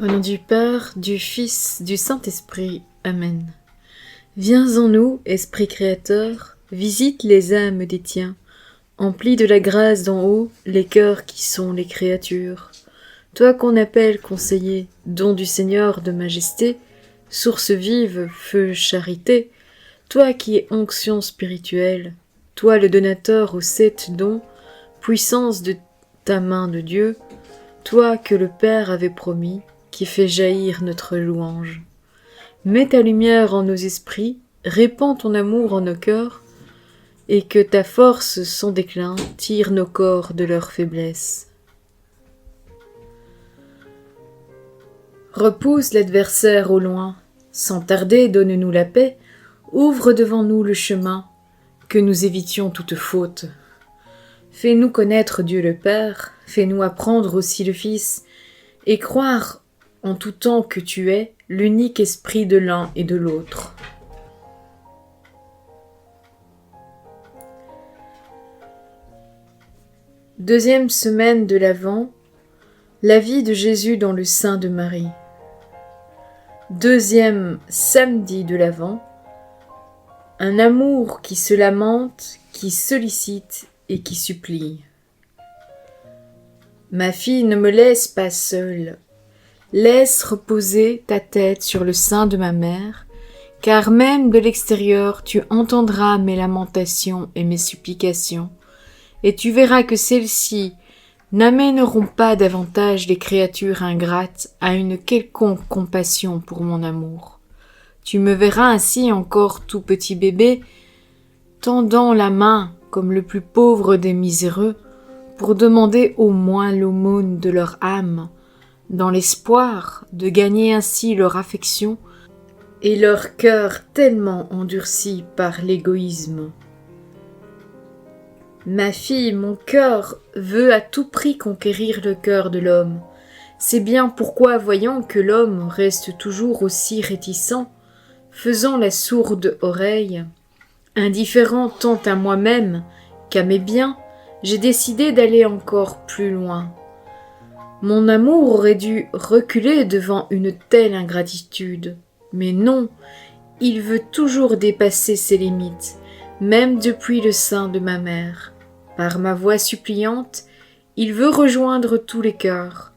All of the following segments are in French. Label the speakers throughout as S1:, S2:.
S1: Au nom du Père, du Fils, du Saint-Esprit. Amen. Viens en nous, Esprit Créateur, visite les âmes des tiens, emplis de la grâce d'en haut les cœurs qui sont les créatures. Toi qu'on appelle conseiller, don du Seigneur de majesté, source vive, feu, charité, toi qui es onction spirituelle, toi le donateur aux 7 dons, puissance de ta main de Dieu, toi que le Père avait promis, qui fait jaillir notre louange. Mets ta lumière en nos esprits, répands ton amour en nos cœurs, et que ta force sans déclin tire nos corps de leur faiblesse. Repousse l'adversaire au loin, sans tarder donne-nous la paix, ouvre devant nous le chemin, que nous évitions toute faute. Fais-nous connaître Dieu le Père, fais-nous apprendre aussi le Fils, et croire en tout temps que tu es l'unique esprit de l'un et de l'autre. Deuxième semaine de l'Avent, la vie de Jésus dans le sein de Marie. Deuxième samedi de l'Avent, un amour qui se lamente, qui sollicite et qui supplie. Ma fille, ne me laisse pas seule. Laisse reposer ta tête sur le sein de ma mère, car même de l'extérieur tu entendras mes lamentations et mes supplications, et tu verras que celles-ci n'amèneront pas davantage les créatures ingrates à une quelconque compassion pour mon amour. Tu me verras ainsi encore tout petit bébé, tendant la main comme le plus pauvre des miséreux, pour demander au moins l'aumône de leur âme, dans l'espoir de gagner ainsi leur affection et leur cœur tellement endurci par l'égoïsme. Ma fille, mon cœur veut à tout prix conquérir le cœur de l'homme. C'est bien pourquoi, voyant que l'homme reste toujours aussi réticent, faisant la sourde oreille, indifférent tant à moi-même qu'à mes biens, j'ai décidé d'aller encore plus loin. Mon amour aurait dû reculer devant une telle ingratitude. Mais non, il veut toujours dépasser ses limites, même depuis le sein de ma mère. Par ma voix suppliante, il veut rejoindre tous les cœurs.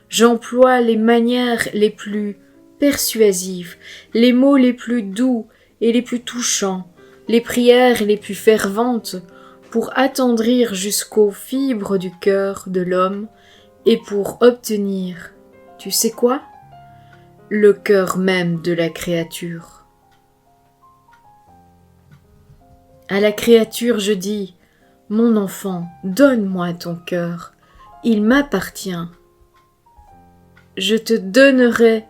S1: J'emploie les manières les plus persuasives, les mots les plus doux et les plus touchants, les prières les plus ferventes, pour attendrir jusqu'aux fibres du cœur de l'homme, et pour obtenir, tu sais quoi? Le cœur même de la créature. À la créature je dis, mon enfant, donne-moi ton cœur, il m'appartient. Je te donnerai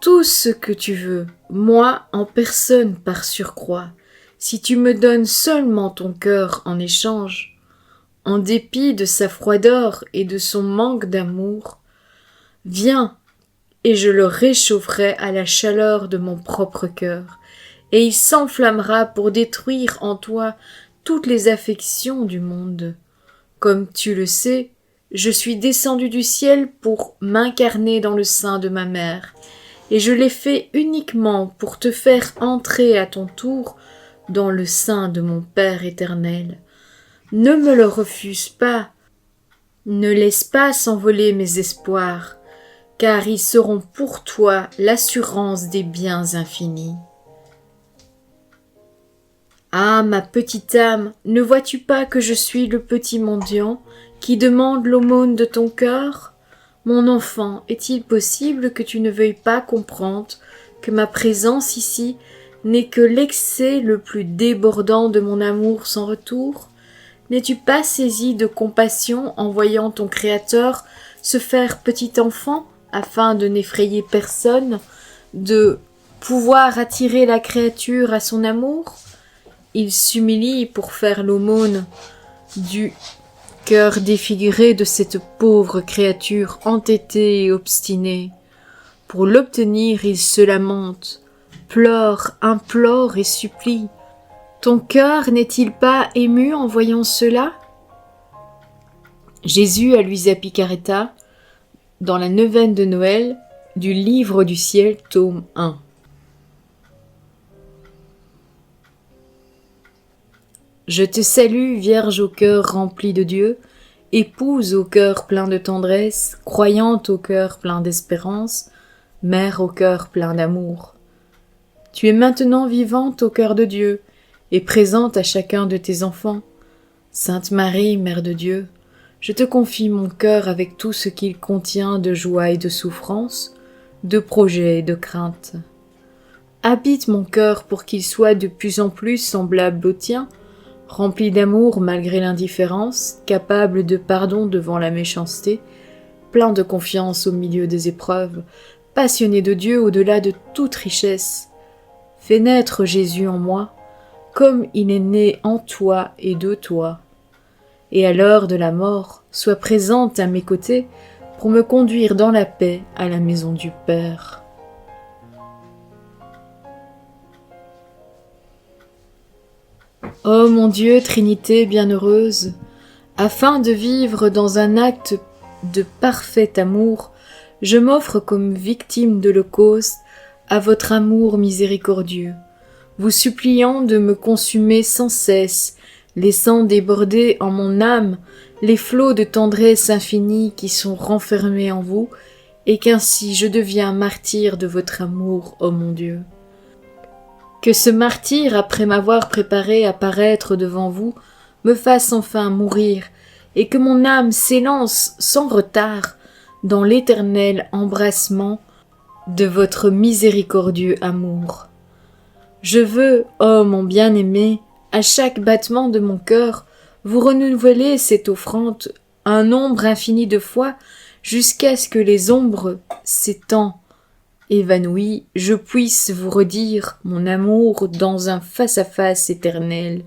S1: tout ce que tu veux, moi en personne par surcroît, si tu me donnes seulement ton cœur en échange. En dépit de sa froideur et de son manque d'amour, viens, et je le réchaufferai à la chaleur de mon propre cœur, et il s'enflammera pour détruire en toi toutes les affections du monde. Comme tu le sais, je suis descendu du ciel pour m'incarner dans le sein de ma mère, et je l'ai fait uniquement pour te faire entrer à ton tour dans le sein de mon Père éternel. Ne me le refuse pas, ne laisse pas s'envoler mes espoirs, car ils seront pour toi l'assurance des biens infinis. Ah, ma petite âme, ne vois-tu pas que je suis le petit mendiant qui demande l'aumône de ton cœur? Mon enfant, est-il possible que tu ne veuilles pas comprendre que ma présence ici n'est que l'excès le plus débordant de mon amour sans retour? N'es-tu pas saisi de compassion en voyant ton Créateur se faire petit enfant afin de n'effrayer personne, de pouvoir attirer la créature à son amour? Il s'humilie pour faire l'aumône du cœur défiguré de cette pauvre créature entêtée et obstinée. Pour l'obtenir, il se lamente, pleure, implore et supplie. Ton cœur n'est-il pas ému en voyant cela? Jésus, à Luisa Picaretta, dans la neuvaine de Noël du Livre du ciel, tome 1. Je te salue, Vierge au cœur rempli de Dieu, épouse au cœur plein de tendresse, croyante au cœur plein d'espérance, mère au cœur plein d'amour. Tu es maintenant vivante au cœur de Dieu et présente à chacun de tes enfants. Sainte Marie, Mère de Dieu, je te confie mon cœur avec tout ce qu'il contient de joie et de souffrance, de projets et de craintes. Habite mon cœur pour qu'il soit de plus en plus semblable au tien, rempli d'amour malgré l'indifférence, capable de pardon devant la méchanceté, plein de confiance au milieu des épreuves, passionné de Dieu au-delà de toute richesse. Fais naître Jésus en moi, comme il est né en toi et de toi. Et à l'heure de la mort, sois présente à mes côtés pour me conduire dans la paix à la maison du Père. Ô mon Dieu, Trinité bienheureuse, afin de vivre dans un acte de parfait amour, je m'offre comme victime de l'Holocauste à votre amour miséricordieux, vous suppliant de me consumer sans cesse, laissant déborder en mon âme les flots de tendresse infinie qui sont renfermés en vous, et qu'ainsi je deviens martyr de votre amour, ô mon Dieu. Que ce martyr, après m'avoir préparé à paraître devant vous, me fasse enfin mourir, et que mon âme s'élance sans retard dans l'éternel embrassement de votre miséricordieux amour. Je veux, ô mon bien-aimé, à chaque battement de mon cœur, vous renouveler cette offrande un nombre infini de fois, jusqu'à ce que les ombres s'étant évanouies, je puisse vous redire mon amour dans un face-à-face éternel.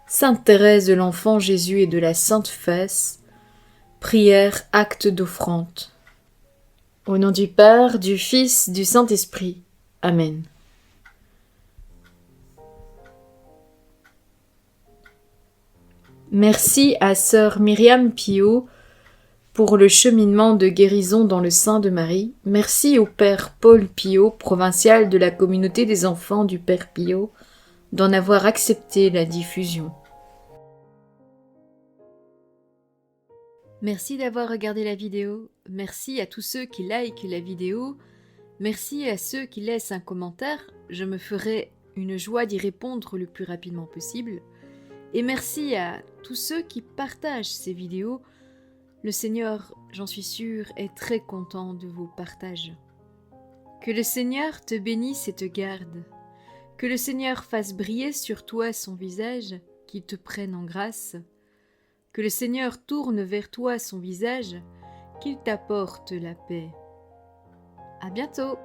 S1: Sainte Thérèse de l'Enfant Jésus et de la Sainte Face, prière, acte d'offrande. Au nom du Père, du Fils, du Saint-Esprit. Amen. Merci à sœur Myriam Piot pour le cheminement de guérison dans le sein de Marie. Merci au Père Paul Piot, provincial de la communauté des enfants du Père Piot, d'en avoir accepté la diffusion. Merci d'avoir regardé la vidéo. Merci à tous ceux qui likent la vidéo. Merci à ceux qui laissent un commentaire. Je me ferai une joie d'y répondre le plus rapidement possible. Et merci à tous ceux qui partagent ces vidéos. Le Seigneur, j'en suis sûre, est très content de vos partages. Que le Seigneur te bénisse et te garde. Que le Seigneur fasse briller sur toi son visage, qu'il te prenne en grâce. Que le Seigneur tourne vers toi son visage, qu'il t'apporte la paix. À bientôt!